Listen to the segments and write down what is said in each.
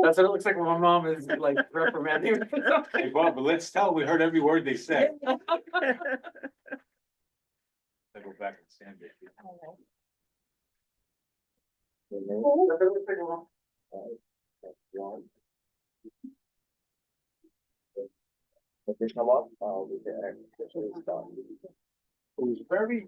That's what it looks like when my mom is like reprimanding me. Hey, Bob, but let's tell, we heard every word they said. I go back and stand there. If they come up, we can actually start. It was very.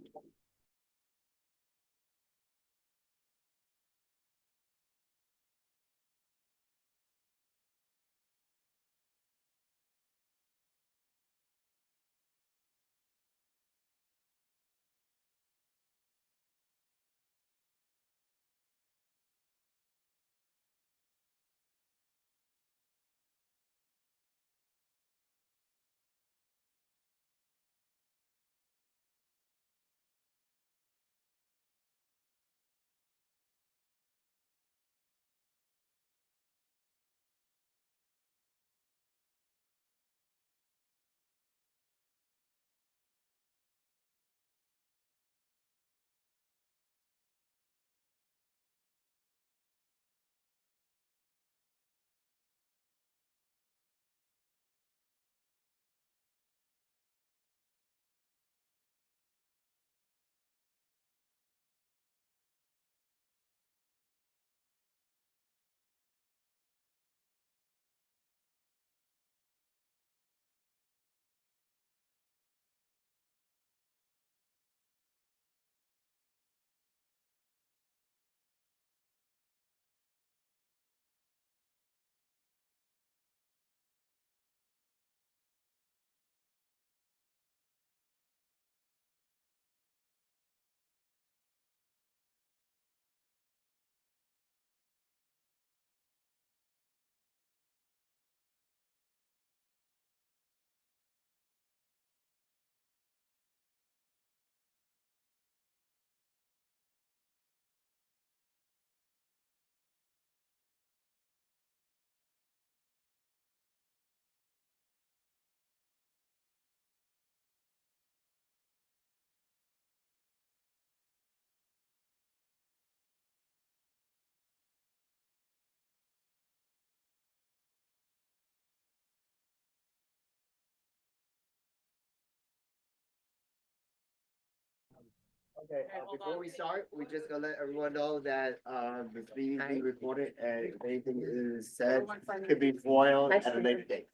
Okay, before we start, we just gonna let everyone know that, the meeting is being recorded and if anything is said, could be foiled at a later date.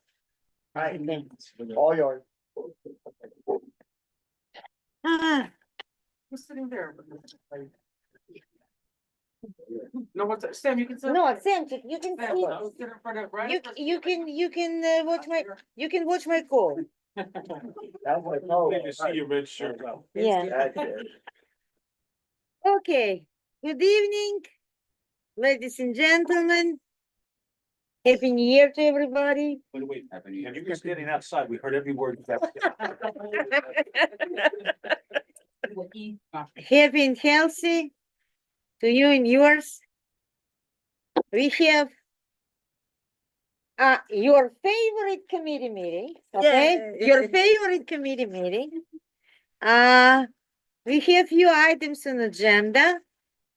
Alright, all yours. Who's sitting there? No, what's that? Sam, you can sit. No, Sam, you can Sam, see, go sit in front of- right you, across- you can watch my call. That's what, oh. They just see your red shirt. Yeah. That's it. Okay, good evening, ladies and gentlemen. Happy New Year to everybody. Wait, have you been standing outside? We heard every word. Happy and healthy to you and yours. We have your favorite committee meeting, okay? Yay. Your favorite committee meeting. We have few items on agenda.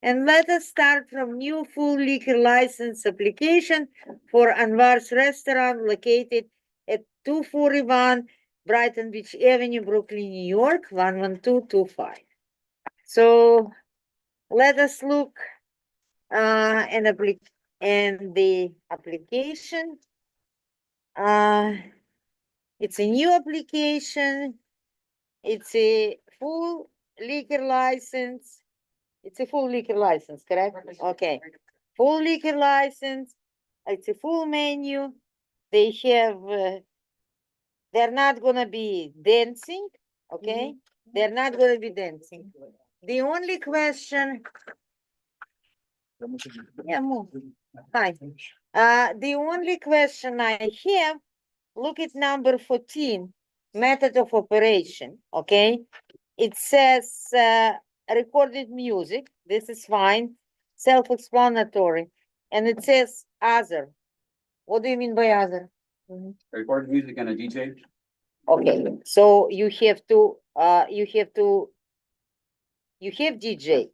And let us start from new full liquor license application for Anwar's Restaurant located at 241 Brighton Beach Avenue, Brooklyn, New York, 11225. So let us look in the application. It's a new application. It's a full liquor license. It's a full liquor license, correct? Okay. Full liquor license. It's a full menu. They have, they're not gonna be dancing, okay? They're not gonna be dancing. The only question. Yeah, move. Hi. The only question I have, look at number 14, method of operation, okay? It says, recorded music, this is fine, self-explanatory, and it says other. What do you mean by other? Recorded music and a DJ. Okay, so you have DJ.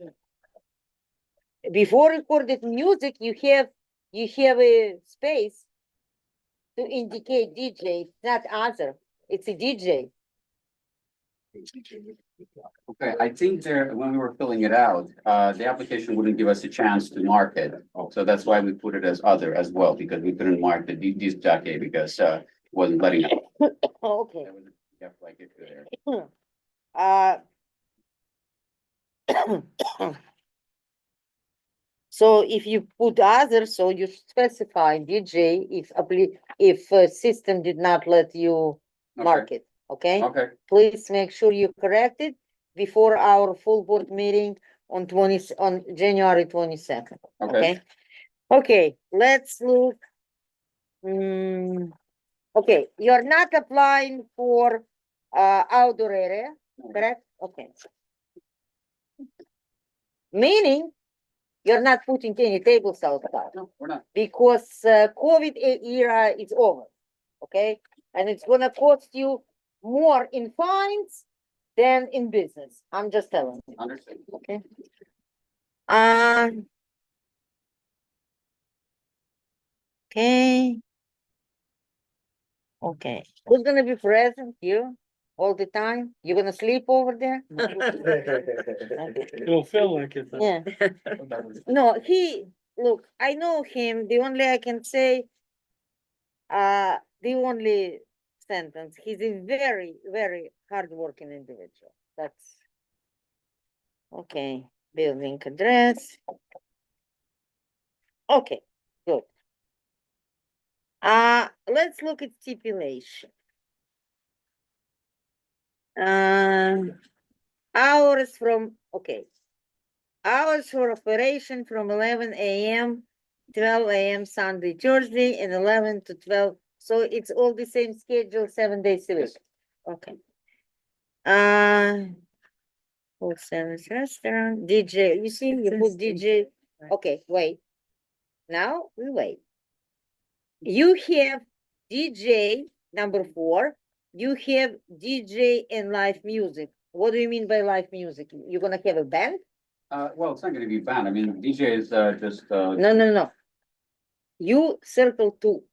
Before recorded music, you have you have a space to indicate DJ, it's not other, it's a DJ. Okay, I think there, when we were filling it out, the application wouldn't give us a chance to mark it. So that's why we put it as other as well, because we couldn't mark the disc jockey because, it wasn't letting us. Okay. There was a gap like it there. Uh. So if you put other, so you specify DJ if system did not let you mark it, okay? Okay, Please make sure you correct it before our full board meeting on January 22nd, okay. okay? Okay, let's look. Okay, you're not applying for outdoor area, correct? Okay. Meaning you're not putting any tables outside. No, we're not. Because COVID era is over, okay? And it's gonna cost you more in fines than in business. I'm just telling you, Understood. okay? Okay. Okay. Who's gonna be present? You? All the time? You gonna sleep over there? It'll feel like it. Yeah. No, look, I know him. The only I can say, the only sentence, he's a very, very hardworking individual. That's okay. Building address. Okay, good. Let's look at stipulation. Hours from, okay. Hours for operation from 11 a.m., 12 a.m. Sunday, Thursday, and 11 to 12. So it's all the same schedule, 7 days a week. Yes. Okay. Full service restaurant, DJ. You see, you put DJ. Okay, wait. Now we wait. You have DJ number 4. You have DJ and live music. What do you mean by live music? You're gonna have a band? Well, it's not gonna be banned. I mean, DJ is, just, No. You circle 2.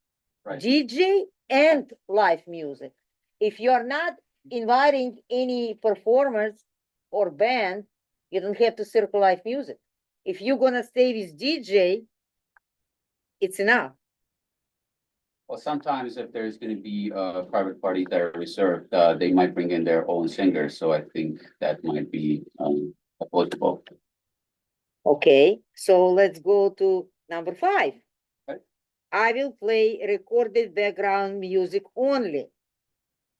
right. DJ and live music. If you're not inviting any performers or band, you don't have to circle live music. If you're gonna stay with DJ, it's enough. Well, sometimes if there's gonna be, private parties that are reserved, they might bring in their own singers, so I think that might be, applicable. Okay, so let's go to number 5. Okay. I will play recorded background music only.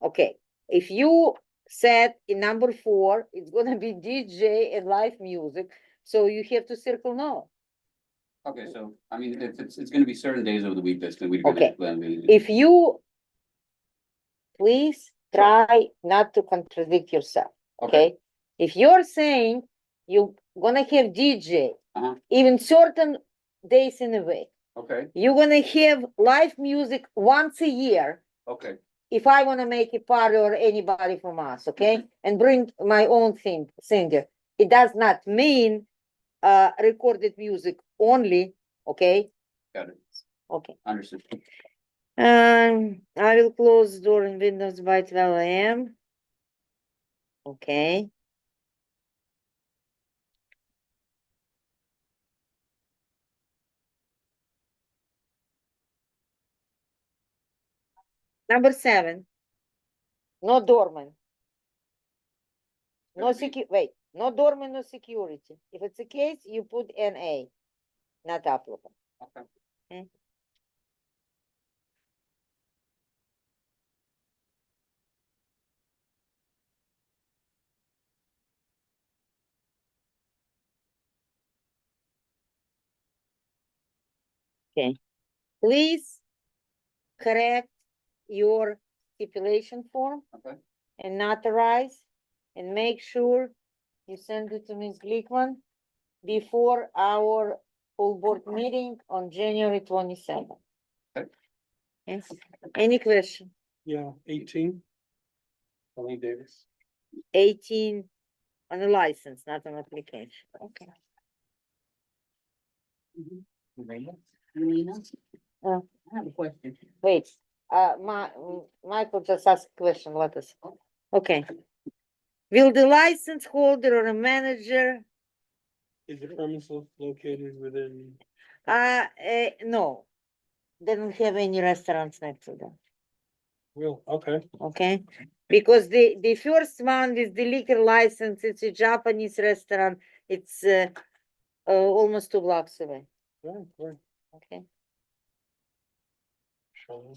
Okay, if you said in number 4, it's gonna be DJ and live music, so you have to circle no. Okay, so, I mean, if it's gonna be certain days of the week, that's gonna be. Okay. If you please try not to contradict yourself, okay? If you're saying you're gonna have DJ, Uh-huh. even certain days in a week, Okay, you're gonna have live music once a year. okay, If I wanna make a party or anybody from us, okay? And bring my own singer, it does not mean recorded music only, okay? got it, Okay. understood. I will close door and windows by 12 a.m. Okay. Number 7. No doorman. No wait, no doorman, no security. If it's a case, you put NA, not applicant. Okay. Okay. Okay. Please correct your stipulation form Okay, and notarize and make sure you send it to Ms. Glickman before our full board meeting on January 27th. Okay. Yes. Any question? Yeah, 18. Tony Davis. 18 on a license, not an application. Okay. Melina? Uh. I have a question. Wait, Michael just asked a question, let us. Okay. Will the license holder or a manager, Is the premises located within, no. They don't have any restaurants next to them, well, okay, okay? Because the first one with the liquor license, it's a Japanese restaurant, it's, almost 2 blocks away, right. okay? So,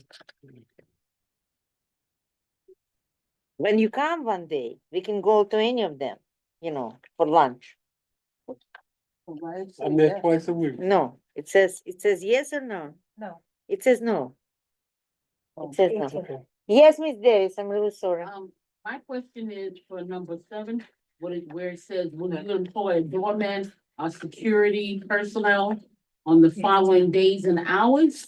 When you come one day, we can go to any of them, for lunch. I'm there twice a week. No, it says yes or no? No. It says no. It says no. Okay. Yes, Miss Davis, I'm really sorry. My question is for number 7, where it says, will you employ a doorman or security personnel on the following days and hours?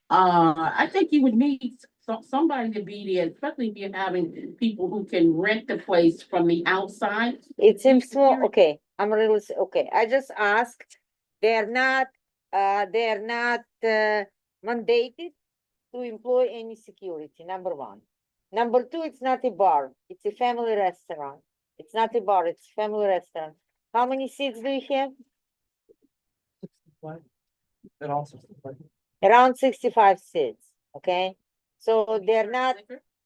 I think you would need somebody to be there, especially if you're having people who can rent the place from the outside. It seems small, okay, I'm really, okay, I just asked, they're not mandated to employ any security, number 1. Number 2, it's not a bar, it's a family restaurant. It's not a bar, it's a family restaurant. How many seats do you have? And also. Around 65 seats, okay? So they're not,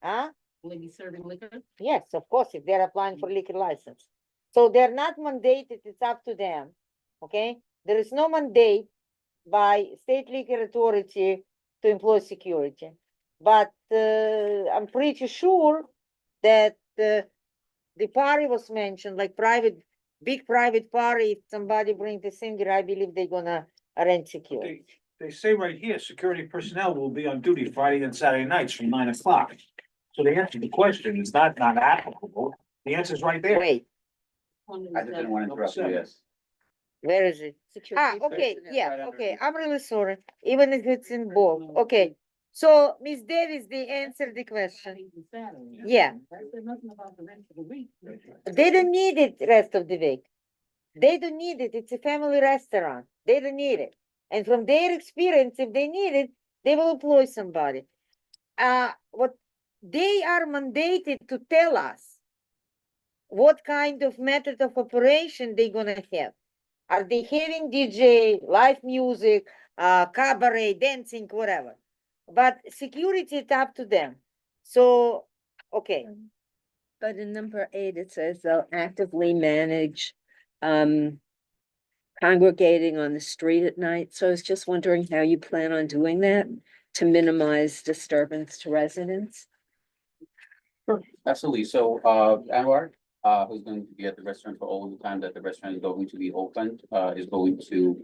huh? Will they be serving liquor? Yes, of course, if they're applying for liquor license. So they're not mandated, it's up to them, okay? There is no mandate by state liquor authority to employ security. But I'm pretty sure that the party was mentioned, like big private party, if somebody brings the singer, I believe they're gonna arrange security. They say right here, security personnel will be on duty Friday and Saturday nights from 9 o'clock. So the answer to the question is not applicable. The answer is right there. Wait, I just didn't want to interrupt you, yes. where is it? Okay, yeah, okay, I'm really sorry, even if it's in bold, okay. So, Miss Davis, they answered the question. Yeah. I said nothing about the rest of the week. They don't need it rest of the week. They don't need it, it's a family restaurant, they don't need it. And from their experience, if they need it, they will employ somebody. What they are mandated to tell us what kind of method of operation they gonna have. Are they having DJ, live music, cabaret, dancing, whatever? But security, it's up to them. So, okay, But in number 8, it says they'll actively manage congregating on the street at night. So I was just wondering how you plan on doing that to minimize disturbance to residents. Absolutely. So, Anwar, who's going to be at the restaurant for all the time that the restaurant is going to be open, is going to,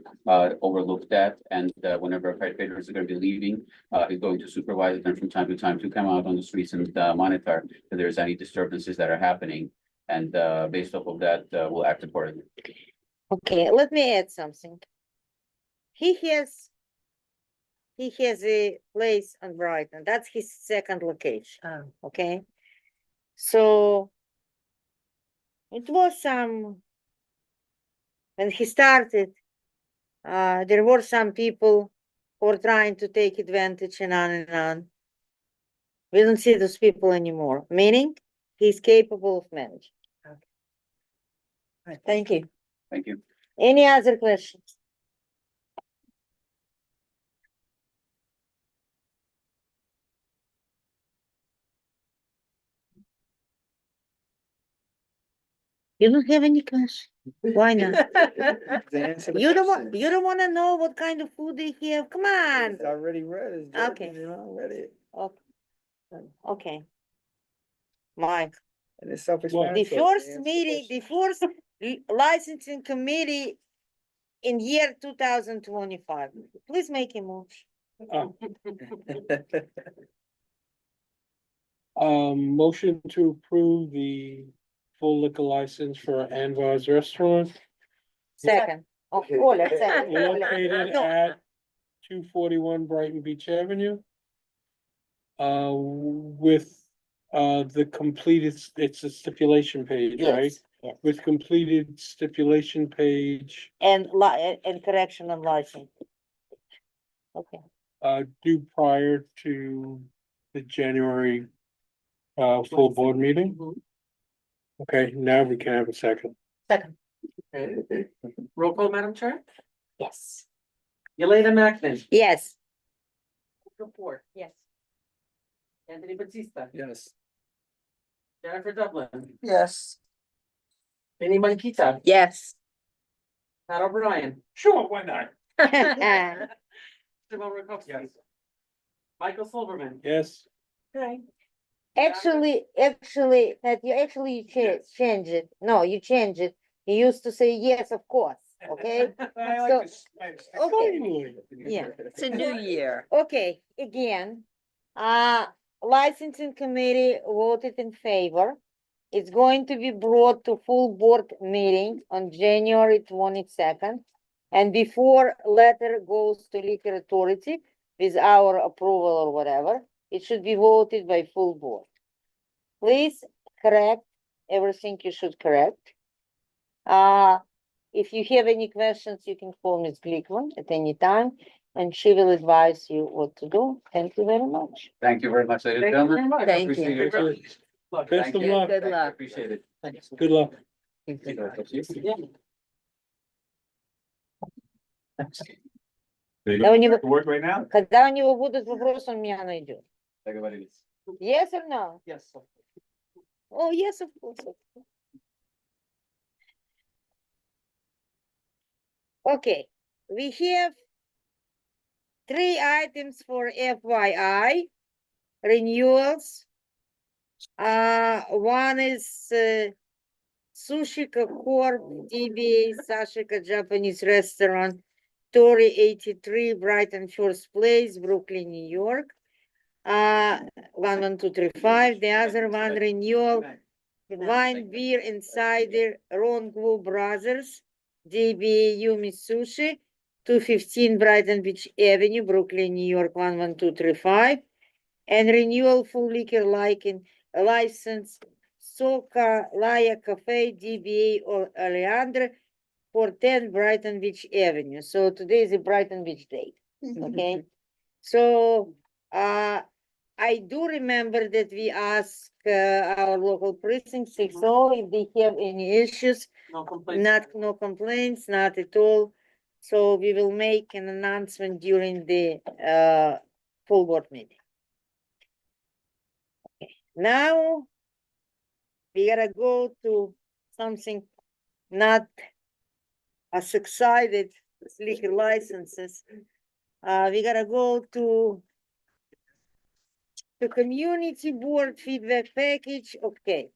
overlook that. And, whenever perpetrators are going to be leaving, is going to supervise them from time to time to come out on the streets and, monitor if there's any disturbances that are happening. And, based off of that, we'll act accordingly. okay, let me add something. He has a place on Brighton, that's his second location, okay? So it was when he started, there were some people who were trying to take advantage and on and on. We don't see those people anymore, meaning he's capable of managing. Thank you. Thank you. Any other questions? You don't have any questions? Why not? They answer the You don't question. wanna know what kind of food they have? Come on. It's already read, it's Okay. Jordan, you know, read it. Okay. Mike, And it's the self-explanatory. first They answer meeting, question. the first licensing committee in year 2025. Please make a motion. Motion to approve the full liquor license for Anvar's Restaurant Second. Oh, Ola, second. located No, at 241 Brighton Beach Avenue. With, the completed, it's a stipulation page, right? yes, yes. With completed stipulation page, And correction on license. Okay, due prior to the January full board meeting. Okay, now we can have a second. Second. Roll call, Madam Chair? Yes. Yelena Mackin. yes, Report. Yes. Anthony Batista. Yes. Jennifer Dublin. Yes. Vinnie Manquita. Yes. Pat O'Brien. Sure, why not? Simone Rakowski. Michael Silverman. Yes, actually, that you change it, no, you change it. You used to say yes, of course, okay? I So- like this. Okay, finally. yeah. It's a new year. Okay, again, licensing committee voted in favor. It's going to be brought to full board meeting on January 22nd. And before letter goes to liquor authority with our approval or whatever, it should be voted by full board. Please correct everything you should correct. If you have any questions, you can call Ms. Glickman at any time, and she will advise you what to do. Thank you very much. Thank you very much, ladies and Thank you very gentlemen. much. Thank Appreciate you. your time. Look, Best Thank of you. luck. Good Thank you. luck. Appreciate it. Good luck. Когда у него, Work right now? когда у него будут вопросы, он меня найдет. Так говорились. Yes or no? Yes. Oh, yes, of course. Okay, we have 3 items for FYI renewals. One is Sushika Corp, DBA Sashika Japanese Restaurant, Tori 83, Brighton First Place, Brooklyn, New York. 11235. The other one renewal, Wine Beer Insider, Rongu Brothers, DBA Yumi Sushi, 215 Brighton Beach Avenue, Brooklyn, New York, 11235. And renewal full liquor license, Soka Laya Cafe, DBA Oleandre, for 10 Brighton Beach Avenue. So today is a Brighton Beach day, okay? So, I do remember that we asked our local precinct 60 if they have any issues. No complaints. No complaints, not at all. So we will make an announcement during the full board meeting. Okay, now we gotta go to something not as excited as liquor licenses. We gotta go to the community board feedback package, okay.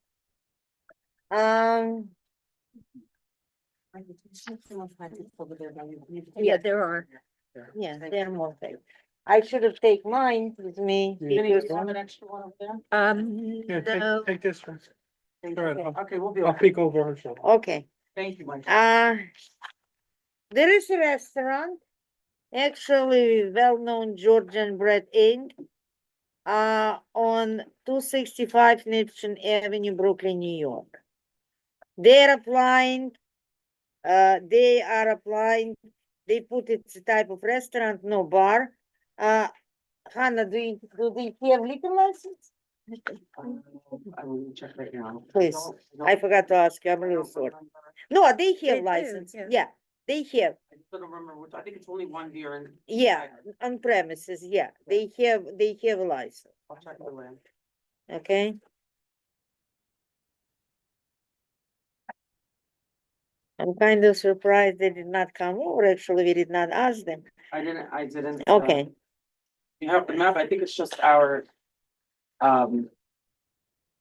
Yeah, there are. Yeah, there are more things. I should have taken mine with me. Vinnie, do because- you have an extra one up there? Yeah, No, take this one. Thank All right, you. I'll- Okay, we'll be I'll okay. peek over her shoulder. Okay, Thank you, Mike. there is a restaurant, actually well-known Georgian Bread Inc. On 265 Neptune Avenue, Brooklyn, New York. They're applying, they put it's a type of restaurant, no bar. Hannah, do they have liquor license? I will check right now. Please. I forgot to ask you, I'm really sorry. No, they They have do, license, yeah. yeah, they have, I don't remember which, I think it's only one beer and. yeah, on premises, yeah, they have a license, I'll check the land. okay? I'm kind of surprised they did not come over, actually, we did not ask them, I didn't. okay. You have the map, I think it's just our,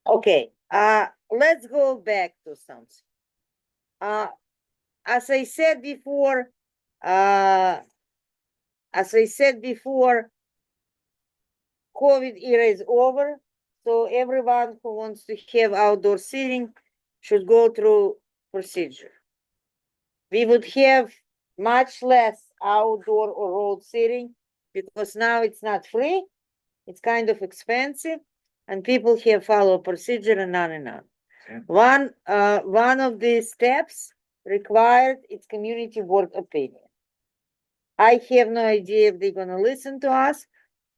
Okay, let's go back to something. As I said before, COVID era is over, so everyone who wants to have outdoor seating should go through procedure. We would have much less outdoor or road seating because now it's not free, it's kind of expensive, and people have follow procedure and on and on. One of the steps required is community board opinion. I have no idea if they're gonna listen to us.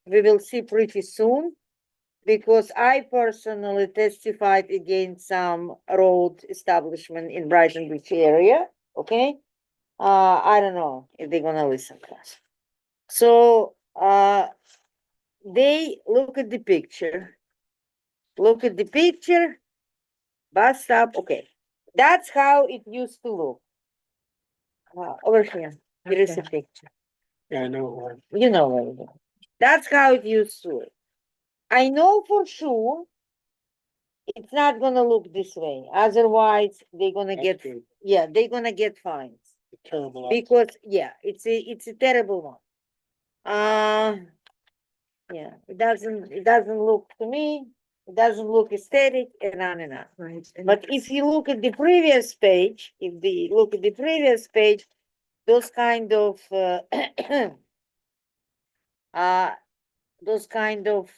We will see pretty soon. Because I personally testified against some road establishment in Brighton Beach area, okay? I don't know if they're gonna listen to us. So, they look at the picture. Look at the picture. Bus stop, okay. That's how it used to look. Over here, there is a picture. Yeah, I know. You know where it is. That's how it used to look. I know for sure it's not gonna look this way, otherwise they're gonna That's get, good. yeah, they're gonna get fines. Terrible. Because, yeah, it's a terrible one. Yeah, it doesn't look to me, it doesn't look aesthetic and on and on. Right. and But if you look at the previous page, if the, look at the previous page, those kind of, uh, those kind of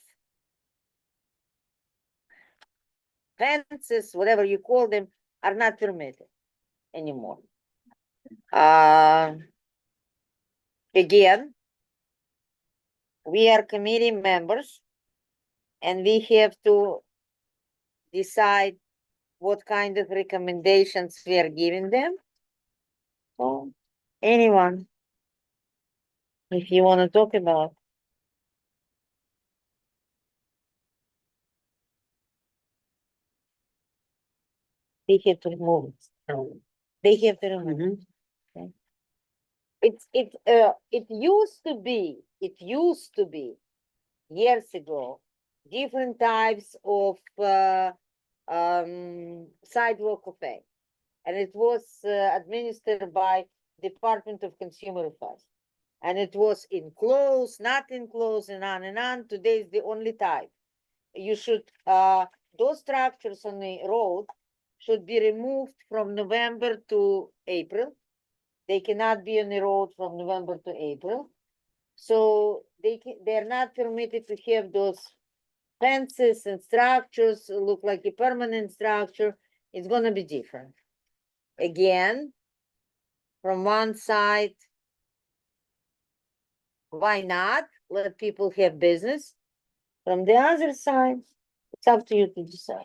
fences, whatever you call them, are not permitted anymore. Again, we are committee members and we have to decide what kind of recommendations we are giving them. So, anyone, if you want to talk about. They have to remove it. Terrible. They have to remove it. Okay. It used to be years ago, different types of sidewalk cafe. And it was administered by Department of Consumer Affairs. And it was enclosed, not enclosed, and on and on. Today is the only type. You should, those structures on the road should be removed from November to April. They cannot be on the road from November to April. So they're not permitted to have those fences and structures look like a permanent structure. It's gonna be different. Again, from one side, why not let people have business? From the other side, it's up to you to decide.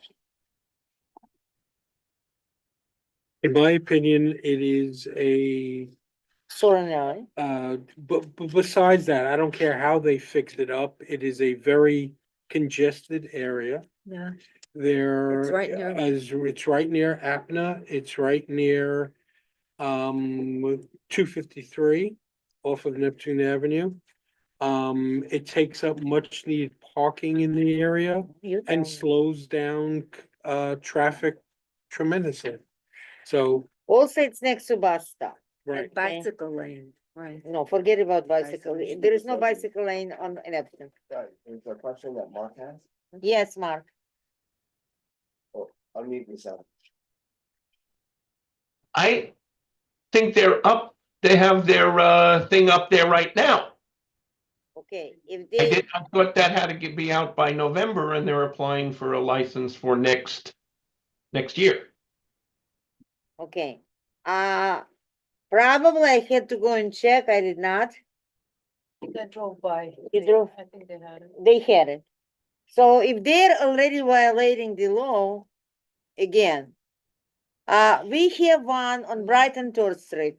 In my opinion, it is a, Sorry, but besides that, I don't care how they fix it up. It is a very congested area. Yeah. There, It's right near- it's right near Apna, it's right near, 253 off of Neptune Avenue. It takes up much needed parking in the area you and tell me. slows down, traffic tremendously. So, Also, it's next to bus stop. right, And bicycle lane, right. No, forget about bicycle. Bicycle. There is no bicycle lane on Neptune. Is there a question that Mark has? Yes, Mark. Oh, unmute yourself. I think they have their thing up there right now. Okay, if I thought that had to be out by November and they're applying for a license for next year. okay. Probably I had to go and check. I did not. That drove by. You drove, I think they had it. they had it. So if they're already violating the law, again, we have one on Brighton Tour Street,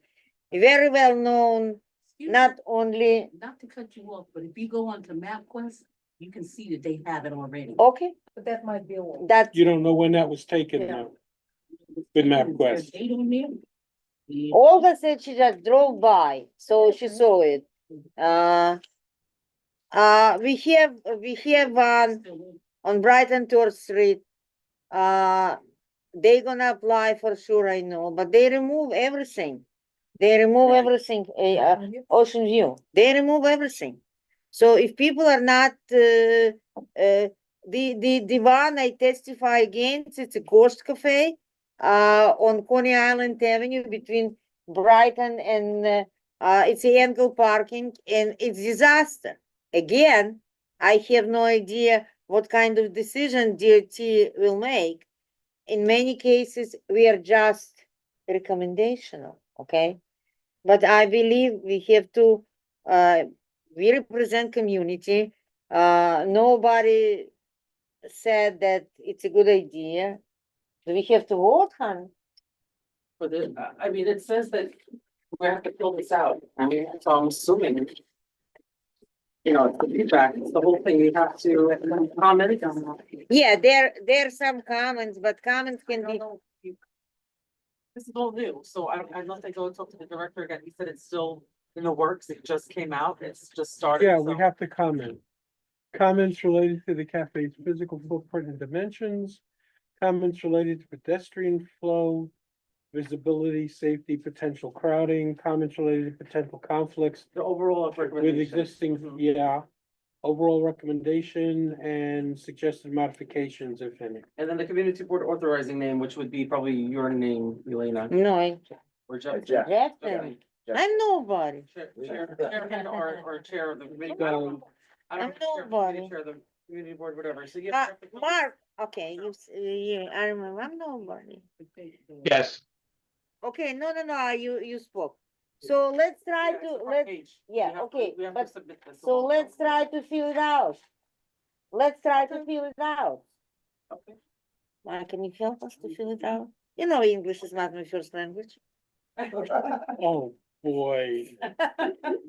very well known, Excuse me, not only, not to cut you off, but if you go onto MapQuest, you can see that they have it already. okay, But that might be a one. that, you don't know when that was taken Yeah. now. With MapQuest. Is there a date on there? Yeah. Olga said she just drove by, so she saw it. We have one on Brighton Tour Street. They gonna apply for sure, I know, but they remove everything. They remove Right. everything, Ocean View, they remove everything. So if people are not, the one I testify against, it's a Ghost Cafe, on Coney Island Avenue between Brighton and, it's a angle parking and it's disaster. Again, I have no idea what kind of decision DOT will make. In many cases, we are just recommendational, okay? But I believe we have to, we represent community. Nobody said that it's a good idea. Do we have to vote, hon? For the, I mean, it says that we have to fill this out. I mean, so I'm assuming. You know, it's the feedback, it's the whole thing, you have to comment on that. Yeah, there are some comments, but comments can be, This is all new, so I'd love to go talk to the director again. He said it's still in the works. It just came out. It's just started. Yeah, we so- have to comment. Comments related to the cafe's physical footprint and dimensions. Comments related to pedestrian flow, visibility, safety, potential crowding, comments related to potential conflicts The overall with recommendation. existing, Mhm. yeah. Overall recommendation and suggested modifications, if any. And then the community board authorizing name, which would be probably your name, Elena, no, or Jeff. Jeff. Jeff, I'm nobody. Chairman or chair of the committee. So- I don't I'm know, chair of the nobody. committee, chair of the community board, whatever. So yeah. Mark, okay, yeah, I remember, I'm nobody. Yes, Okay, no, you spoke. So let's try to, okay, but, so let's try to fill it out. Let's try to fill it out. Okay. Mark, can you help us to fill it out? You know, English is not my first language. Oh, boy.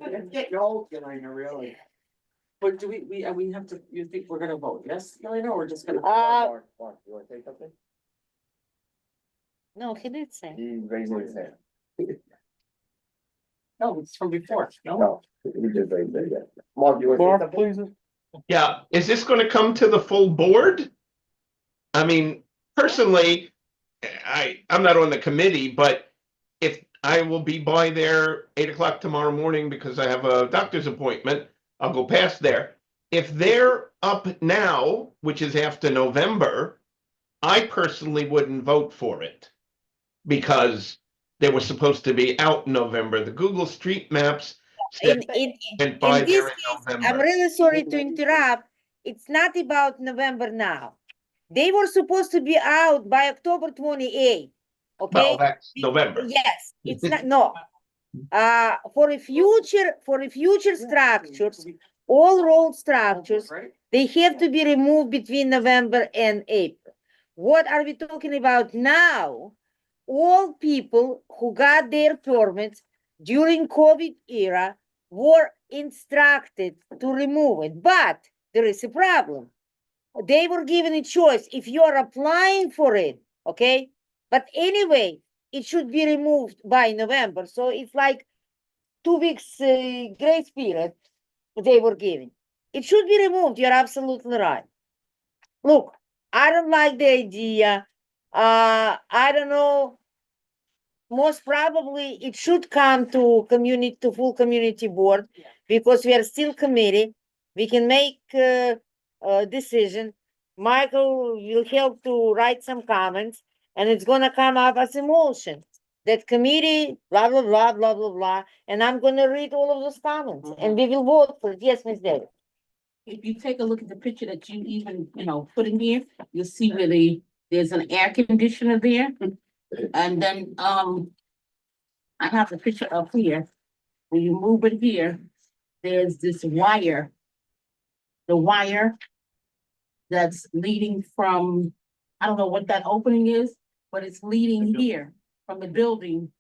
Let's get your whole Elena, really. But do we have to, you think we're gonna vote, yes, Elena, or we're just gonna? Mark, you wanna say something? No, he did say. He raised his hand. No, it's from before, no? No, he just raised it, yeah. Mark, you wanna say Mark, something? please. yeah. Is this gonna come to the full board? I mean, personally, I'm not on the committee, but if I will be by there 8 o'clock tomorrow morning because I have a doctor's appointment, I'll go past there. If they're up now, which is after November, I personally wouldn't vote for it because they were supposed to be out in November. The Google Street Maps said went by In there this in case, I'm November. really sorry to interrupt. It's not about November now. They were supposed to be out by October 28th. Okay? Well, that's November. Yes, it's not, no. For a future structures, all road structures, Right? they have to be removed between November and April. What are we talking about now? All people who got their permits during COVID era were instructed to remove it, but there is a problem. They were given a choice if you are applying for it, okay? But anyway, it should be removed by November. So it's like 2 weeks grace period they were given. It should be removed. You're absolutely right. Look, I don't like the idea. I don't know. Most probably it should come to full community board because we are still committee. We can make a decision. Michael will help to write some comments and it's gonna come up as a motion. That committee, blah, blah, blah, blah, blah, blah, and I'm gonna read all of those comments and we will vote for it. Yes, Ms. Davis. If you take a look at the picture that you even, put in here, you'll see where there's an air conditioner there. And then, I have the picture up here. When you move it here, there's this wire. The wire that's leading from, I don't know what that opening is, but it's leading here from the building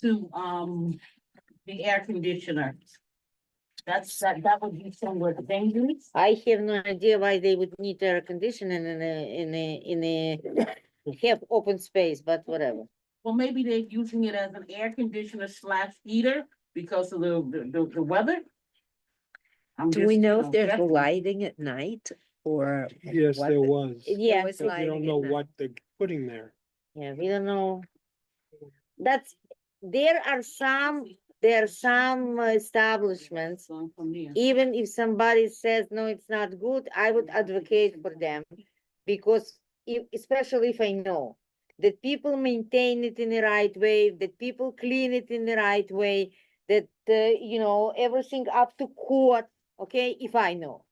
to, the air conditioner. That would be somewhere dangerous. I have no idea why they would need air conditioning in a have open space, but whatever. Well, maybe they're using it as an air conditioner / heater because of the weather. Do we know if there's lighting at night or? Yes, what there the- was. Yeah, was But we lighting don't at know night. what they're putting there. yeah, we don't know. There are some establishments, From there. even if somebody says, no, it's not good, I would advocate for them. Because especially if I know that people maintain it in the right way, that people clean it in the right way, that, everything up to code, okay, if I know.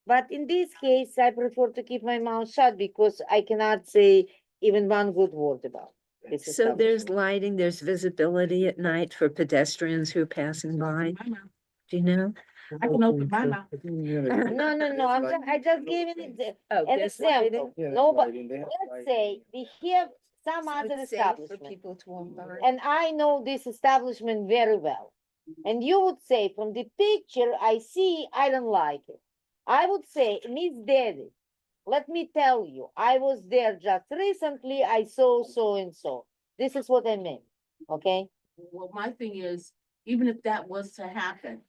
But in this case, I prefer to keep my mouth shut because I cannot say even one good word about it. this So there's establishment. lighting, there's visibility at night for pedestrians who are passing by. Do you know? I can open my mouth. No, I just gave it Oh, an there's example. lighting? No, but let's say we have some So other it's safe for establishment, people to walk by. and I know this establishment very well. And you would say, from the picture I see, I don't like it. I would say, Miss David, let me tell you, I was there just recently, I saw so and so. This is what I meant, okay? Well, my thing is, even if that was to happen,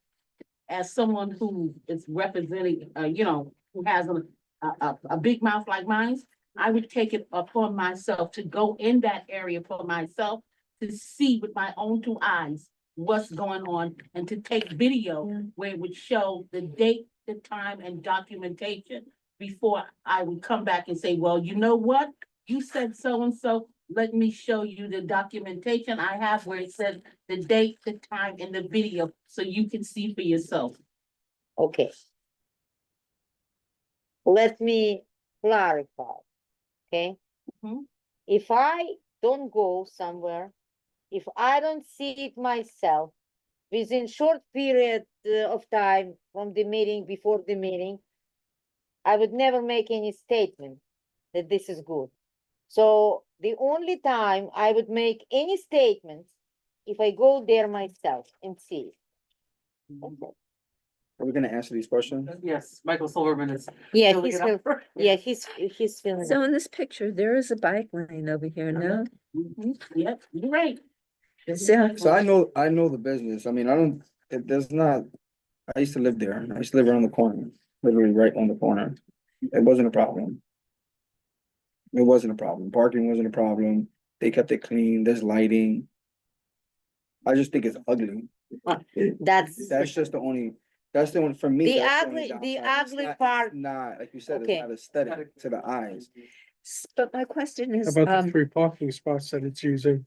as someone who is representing, who has a big mouth like mine, I would take it upon myself to go in that area for myself to see with my own two eyes what's going on and to take video where it would show the date, the time, and documentation before I would come back and say, well, you know what? You said so and so. Let me show you the documentation I have where it says the date, the time, and the video, so you can see for yourself. Okay. Let me clarify, okay? Mhm. If I don't go somewhere, if I don't see it myself within short period of time from the meeting, before the meeting, I would never make any statement that this is good. So the only time I would make any statements if I go there myself and see it. That's it. Are we gonna answer these questions? Yes, Michael Silverman is. Yeah, filling he's it up. yeah, he's feeling. So in this picture, there is a bike lane over here, no? Yep, you're right. So- So I know the business. I mean, there's not, I used to live there. I used to live around the corner, literally right on the corner. It wasn't a problem. It wasn't a problem. Parking wasn't a problem. They kept it clean. There's lighting. I just think it's ugly. That's just the only, that's the one, for me. The that's ugly- only the downside. It's ugly not- part- It's not, like you said, Okay. it's not aesthetic to the eyes. But my question is, About the 3 parking spots that it's using.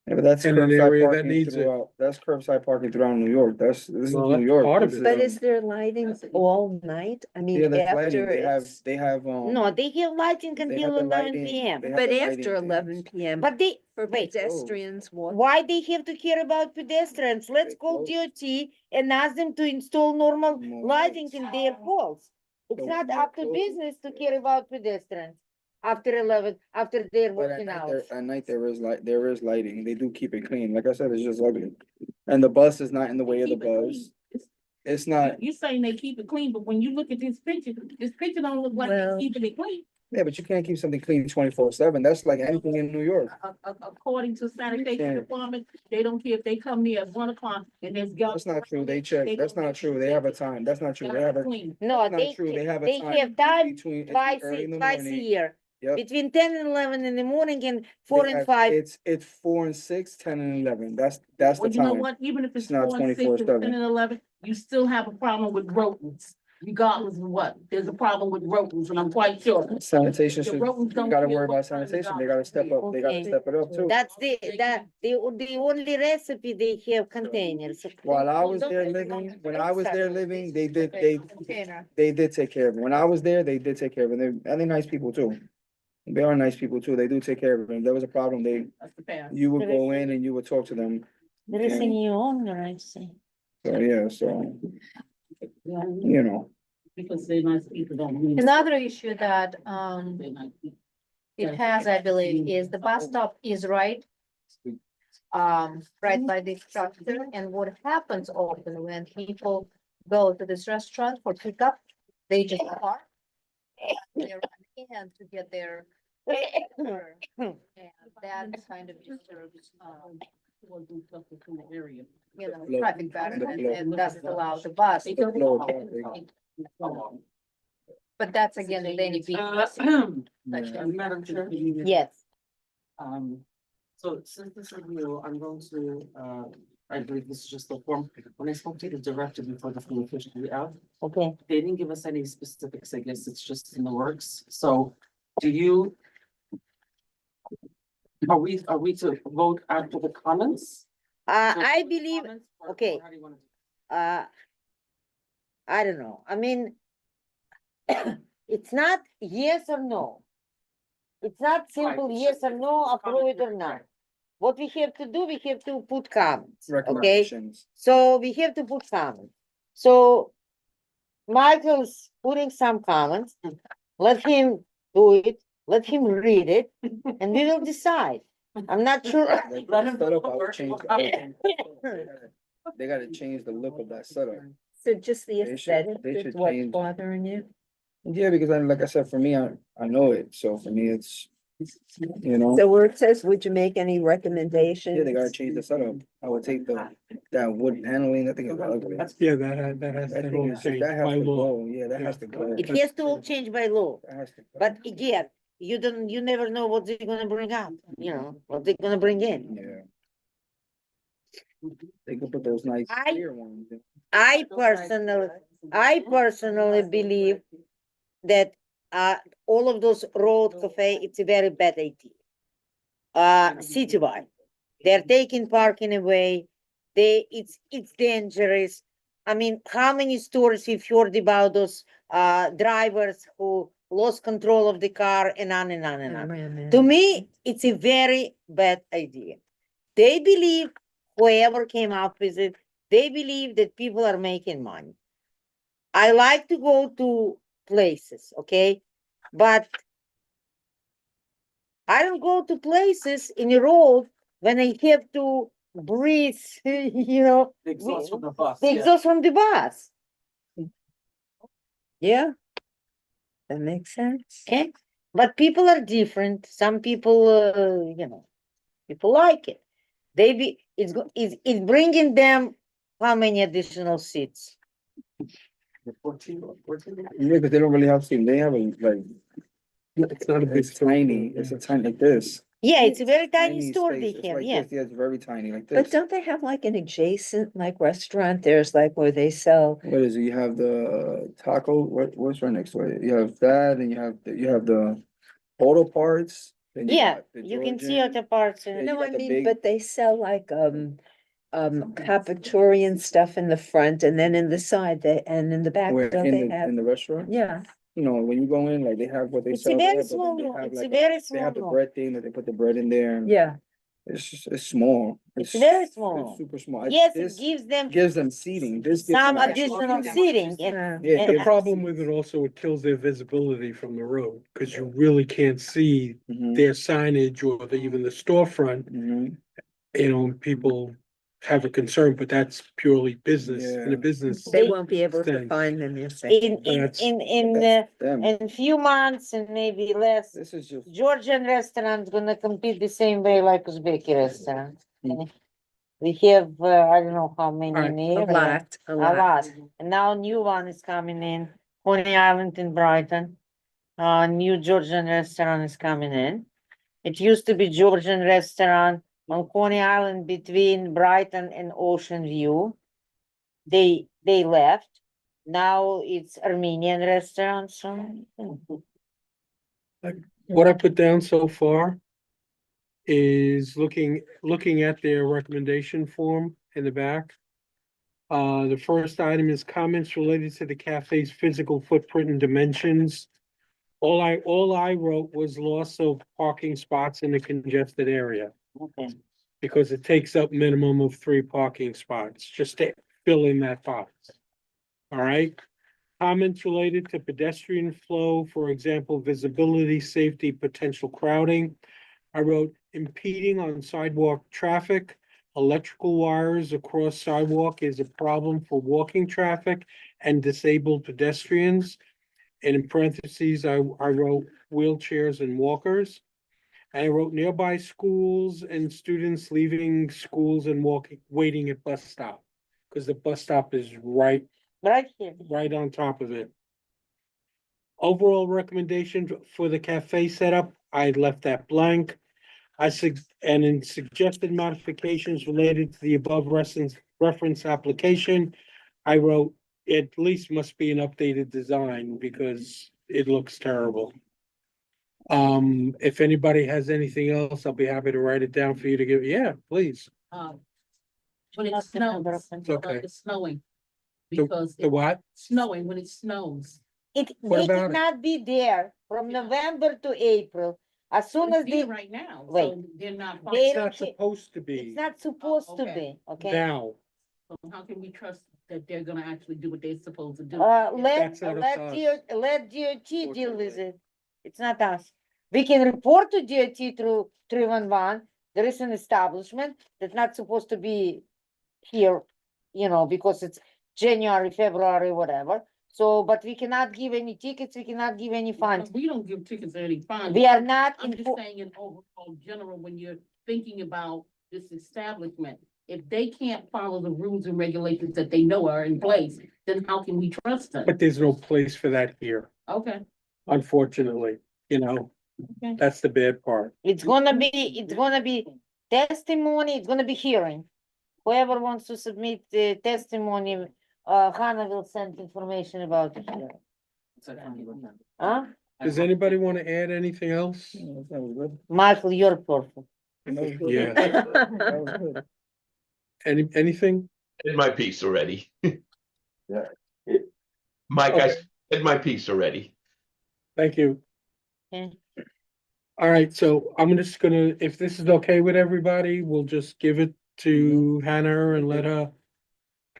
Yeah, but that's In an curbside area that parking needs it. throughout, that's curbside parking throughout New York. This is Well, New that's York. part of This it. but um, is there lighting all night? I mean, Yeah, that's lighting. after it's, They have, No, they have lighting they until have the 11 lighting, PM. they have but the after lighting 11 things. PM But they, for wait, pedestrians walking. why they have to care about pedestrians? Let's They call close. DOT and ask them to install normal More lighting lights. in their poles. It's So not more up to close. business to care about pedestrians after 11, after their But working hours. at night there is lighting. They do keep it clean. Like I said, it's just ugly. And the bus is not in the way of the Keep it clean. bus. It's not, You're saying they keep it clean, but when you look at this picture don't look like they're Well- keeping it clean. yeah, but you can't keep something clean 24/7. That's like anything in New York. According to sanitation Yeah. department, they don't care if they come near at 1 o'clock and there's got. That's not true. They check. That's not true. They have a time. That's not true. They have a, Clean. No, that's not they, true. They have a they time. have time between, it's twice, early in the twice a morning. year. Yep. Between 10 and 11 in the morning and 4 They and have- 5. It's 4 and 6, 10 and 11. That's the Well, you know time. what, even if it's It's not 4 and 6, 24/7. 10 and 11, you still have a problem with rodents. Regardless of what, there's a problem with rodents, and I'm quite sure. Sanitation The should, rodents you don't gotta care worry what about kind of sanitation. They dog gotta it step is. up. They gotta Okay. step it up too. That's the only recipe they have containers. While I was there living, when I was there living, they did take care of it. When I was there, they did take care of it. They're nice people too. They are nice people too. They do take care of it. If there was a problem, That's the past. you would go in and you would talk to them. There is a new owner, I see. So, yeah, so, Yeah, you know. because they're nice people, don't mean. Another issue that They're nice people. it has, I believe, is the bus stop is right. Right by the structure, and what happens often when people go to this restaurant for pickup, they just park. They run in to get their order, and that kind of disturbs, In the area. traffic pattern, flow. and doesn't allow the bus. They to don't- flow of But that's again, Lenny B. Madam Chair. Yes. So since this is new, I'm going to, I believe this is just the form. When I spoke to the director before the form officially out, Okay. they didn't give us any specifics. I guess it's just in the works. So do you? Are we to vote after the comments? I believe, Comments, or okay. how do you wanna do I don't know. I mean, it's not yes or no. It's not simple yes or no, approve it or not. What we have to do, we have to put comments, okay? Recommendations. So we have to put comments. So Michael's putting some comments, let him do it, let him read it, and we will decide. I'm not sure. Like, the setup, I would change they gotta change the look of that setup. So just the They should- aesthetic they is should what's change- bothering you? Yeah, because like I said, for me, I know it, so for me, it's, you know, So where it says, would you make any recommendations? yeah, they gotta change the setup. I would take that wood paneling, I think it's ugly. Yeah, that has That to thing all is, change that has by to law. go, yeah, that has to go. It has to all change by law, That has to go. but again, you never know what they're gonna bring out, what they're gonna bring in. Yeah. They could put those nice I- clear ones. I personally believe that all of those road cafe, it's a very bad idea. Citywide, they're taking parking away, it's dangerous. I mean, how many stories we've heard about those drivers who lost control of the car and on and on and on. To me, it's a very bad idea. They believe, whoever came up with it, they believe that people are making money. I like to go to places, okay? But I don't go to places in the road when I have to breathe, The exhaust from the bus. the exhaust from the bus. Yeah. That makes sense. Okay, but people are different. Some people, people like it. It's bringing them how many additional seats? 14. Yeah, because they don't really have seats. They have It's not a big. it's tiny, it's a tiny like this. Yeah, it's a very tiny Tiny store space. they It's have, like yeah. this. Yeah, it's very tiny, like But this. don't they have like an adjacent like restaurant? There's like where they sell, What is it? You have the taco, what's right next to it? You have that, and you have the auto parts. Then you Yeah, got the you can see Georgian. other parts. Yeah, you no, got I the mean, big- but they sell like, Capitorian stuff in the front and then in the side, and in the back, Where don't in they the, have? in the restaurant? Yeah, You know, when you go in, like they have what they It's sell a there, very but then small they room. have It's a like, very they small have the room. bread thing that they put the bread in there. And yeah. it's small. It's very small. It's super small. Yes, it This gives them seating. This gives some them actual additional seating. Yeah. Yeah, and- The problem with it also, it kills their visibility from the road, because you really can't see Mhm, their signage or even the storefront. mhm. People have a concern, but that's purely business, in Yeah. a business. They won't be able to sense. find them, you say. That's- In few months and maybe less, This is just. Georgian restaurant's gonna compete the same way like Uzbeki restaurant. Mm. We have, I don't know how many Alright, in the A area. lot, a A lot. lot. And now a new one is coming in, Coney Island in Brighton. New Georgian restaurant is coming in. It used to be Georgian restaurant on Coney Island between Brighton and Ocean View. They left. Now it's Armenian restaurant, so. What I put down so far is looking at their recommendation form in the back. The first item is comments related to the cafe's physical footprint and dimensions. All I wrote was loss of parking spots in a congested area, Okay. because it takes up minimum of 3 parking spots, just to fill in that box. All right? Comments related to pedestrian flow, for example, visibility, safety, potential crowding. I wrote impeding on sidewalk traffic. Electrical wires across sidewalk is a problem for walking traffic and disabled pedestrians. And in parentheses, I wrote wheelchairs and walkers. And I wrote nearby schools and students leaving schools and waiting at bus stop. Because the bus stop is right Right here. on top of it. Overall recommendation for the cafe setup, I left that blank. And in suggested modifications related to the above reference application, I wrote, at least must be an updated design because it looks terrible. If anybody has anything else, I'll be happy to write it down for you to give. Yeah, please. When it snows, Okay. it's snowing. The- Because The it's what? snowing when it snows. It, What they about it? cannot be there from November to April. As soon as It's here they, right now, wait. so they're not. They It's don't not cha- supposed to it's be not supposed to okay. be, okay? now. So how can we trust that they're gonna actually do what they're supposed to do? That's not up to us. Let DOT deal with it. It's not us. We can report to DOT through 311. There is an establishment that's not supposed to be here, because it's January, February, whatever. So, but we cannot give any tickets, we cannot give any fines. We don't give tickets or any fines. We are not I'm just in, saying in overall general, when you're thinking about this establishment, if they can't follow the rules and regulations that they know are in place, then how can we trust them? But there's no place for that here, Okay, unfortunately, okay. that's the bad part. it's gonna be testimony, it's gonna be hearing. Whoever wants to submit the testimony, Hannah will send information about it. Huh? Does anybody want to add anything else? That was good. Michael, you're perfect. That was good. Yeah. That was good. Anything? Did my piece already. Yeah. Mike, I Okay. did my piece already. Thank you. Okay. All right, so I'm just gonna, if this is okay with everybody, we'll just give it to Hannah and let her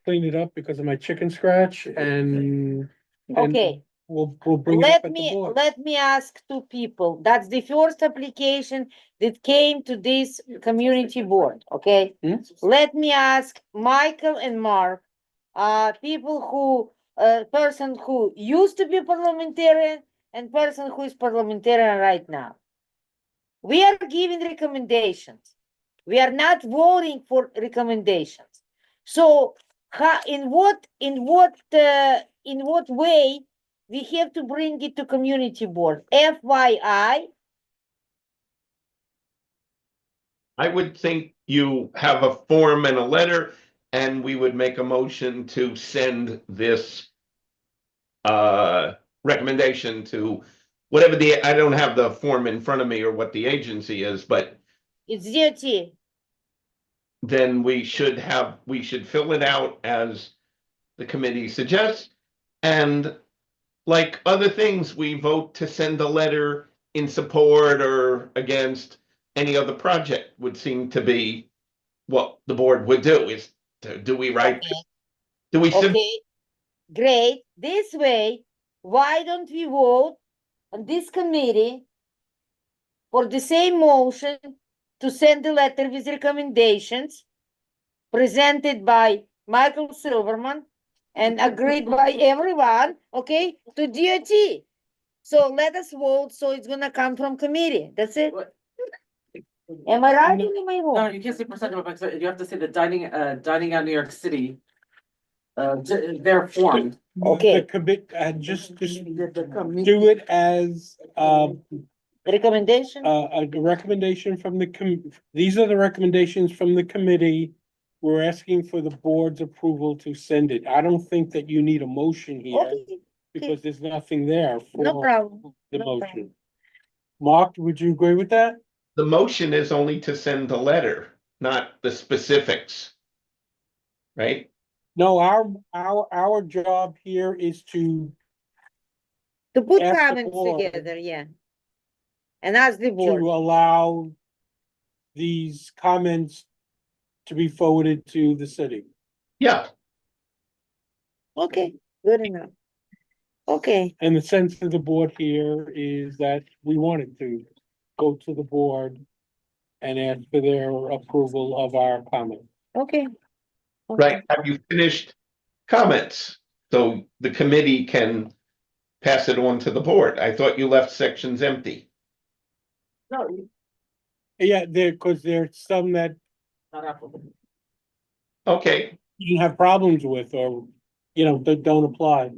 clean it up because of my chicken scratch and Okay, we'll bring it up at the board. let me ask two people. That's the first application that came to this community board, okay? Hmm? Let me ask Michael and Mark, people who, person who used to be parliamentarian and person who is parliamentarian right now. We are giving recommendations. We are not voting for recommendations. So, in what way we have to bring it to community board? FYI, I would think you have a form and a letter, and we would make a motion to send this recommendation to whatever I don't have the form in front of me or what the agency is, but it's DOT. then we should fill it out as the committee suggests. And like other things, we vote to send a letter in support or against any other project would seem to be what the board would do is do we write? Okay. Do we sub- Okay, great. This way, why don't we vote on this committee for the same motion to send a letter with recommendations presented by Michael Silverman and agreed by everyone, okay, to DOT. So let us vote, so it's gonna come from committee. That's it. Am I right or am I No, wrong? you can't say percentage, but you have to say the dining out New York City. Their form. Okay. The commit, just do it as, Recommendation? a recommendation from these are the recommendations from the committee. We're asking for the board's approval to send it. I don't think that you need a motion here Okay, because there's nothing there no for problem. the no motion. problem. Mark, would you agree with that? the motion is only to send the letter, not the specifics. Right? No, our job here is to To put Ask the comments board. together, yeah. And ask the to board. allow these comments to be forwarded to the city. Yeah, Okay, good enough. Okay, And the sense of the board here is that we wanted to go to the board and ask for their approval of our comment. okay. right. Have you finished comments? So the committee can pass it on to the board. I thought you left sections empty. No, Yeah, because there's some that not applicable. Okay, you have problems with or, that don't apply.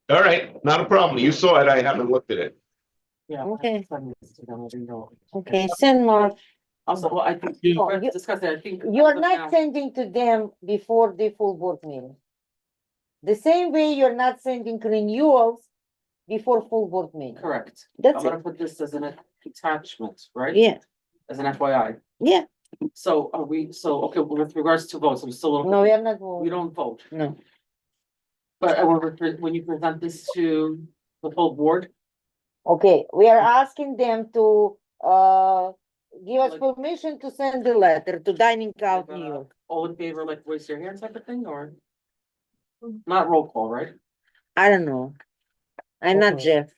all right, not a problem. You saw it. I haven't looked at it. Yeah. Okay. Okay. Okay, send Mark. Also, well, I think, Yeah. we're discussing, I think. You're not sending to them before the full board meeting. The same way you're not sending renewals before full board meeting. Correct. I'm That's gonna it. put this as an attachment, right? Yeah, As an FYI. yeah. So are we, okay, with regards to votes, I'm still. No, we are not We voting. don't vote, No. but when you present this to the full board, Okay, we are asking them to give us permission to send the letter to Dining Out New York. All in favor, like raise your hand type of thing, or? Not roll call, right? I don't know. I'm not Okay. Jeff.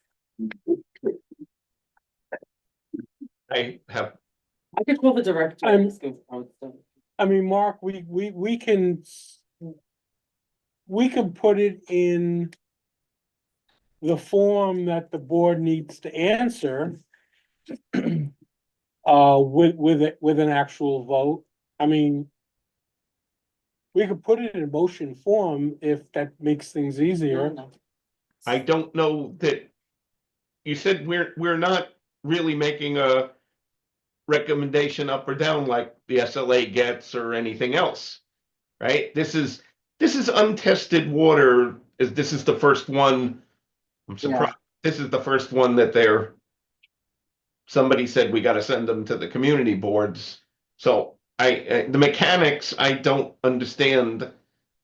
I have, I could call the director. I'm- and ask him how it's done. I mean, Mark, we can put it in the form that the board needs to answer with an actual vote. I mean, we could put it in motion form if that makes things easier. No. I don't know that. You said we're not really making a recommendation up or down like the SLA gets or anything else, right? This is untested water. This is the first one. I'm surprised. This is the first one that somebody said we got to send them to the community boards. So the mechanics, I don't understand.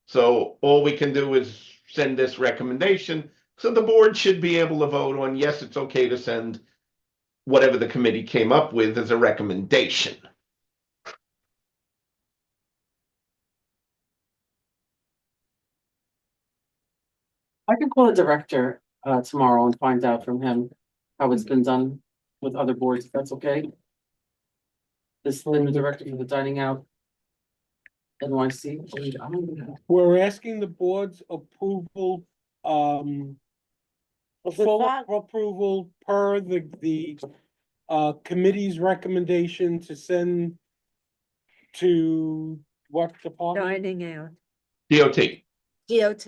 So all we can do is send this recommendation. So the board should be able to vote on, yes, it's okay to send whatever the committee came up with as a recommendation. I can call the director tomorrow and find out from him how it's been done with other boards, if that's okay. This the new director for the dining out. NYC. I don't know. We're asking the board's approval, Of the full fact- approval per the committee's recommendation to send to what department? Dining out. DOT, DOT.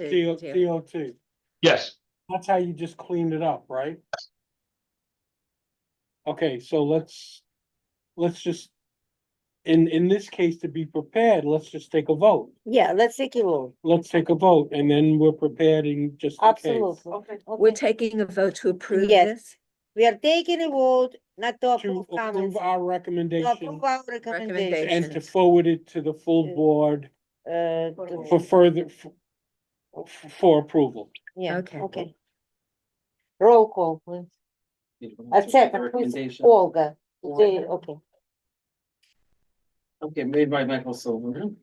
DOT. yes. That's how you just cleaned it up, right? Okay, so let's just, in this case, to be prepared, let's just take a vote. Yeah, let's take a vote. Let's take a vote and then we're prepared in just in case. Absolutely. Okay. We're Okay. taking a vote to approve Yes. this We are taking a vote, not to To approve comments, approve our to recommendation approve our recommendation. and to forward it to the full board for further, for approval. Yeah, Okay. okay. Roll call, please. A second, please, Recommendation. Olga. Okay, Okay, made by Michael Silverman.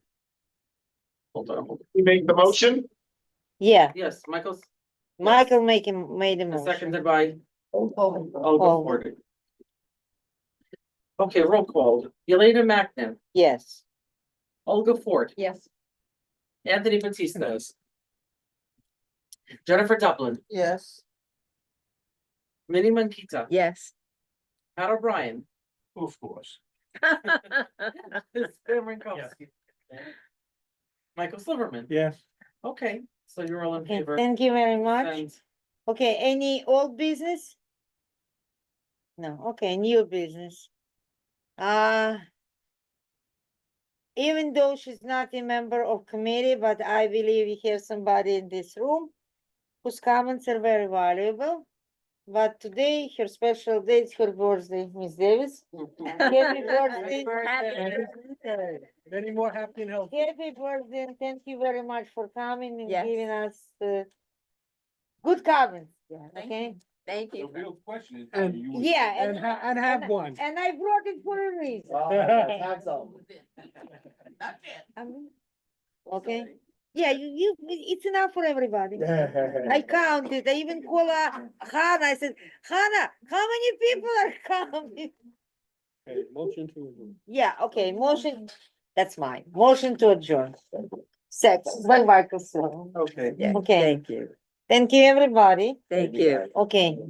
Hold on. You make the motion? yeah, Yes, Michael's Michael made a and motion. seconded by Olga Olga. Ford. Okay, roll call. Yelena Mackin, Yes, Olga Ford, Yes. Anthony Batista. Jennifer Dublin, Yes. Minnie Manquita, Yes. Pat O'Brien, Of course. Sam Rinkowski. Michael Silverman. Yes, Okay, so you're all in okay, favor. thank you very much. And Okay, any old business? No, okay, new business. Even though she's not a member of committee, but I believe we have somebody in this room whose comments are very valuable. But today, her special day is her birthday, Miss Davis. Happy birthday. many more happy and healthy. Happy birthday, and thank you very much for coming and Yes. giving us good comments, Thank okay? Thank The you. real question is. And- Yeah, And have one. and I brought it for a reason. That's all. Okay, yeah, it's enough for everybody. I counted, I even called Hannah, I said, Hannah, how many people are coming? Okay, motion to adjourn. Yeah, okay, motion, that's mine, motion to adjourn. Second, by Michael. Okay. Yeah, Okay. Thank you. Thank you, everybody. Thank you. Okay.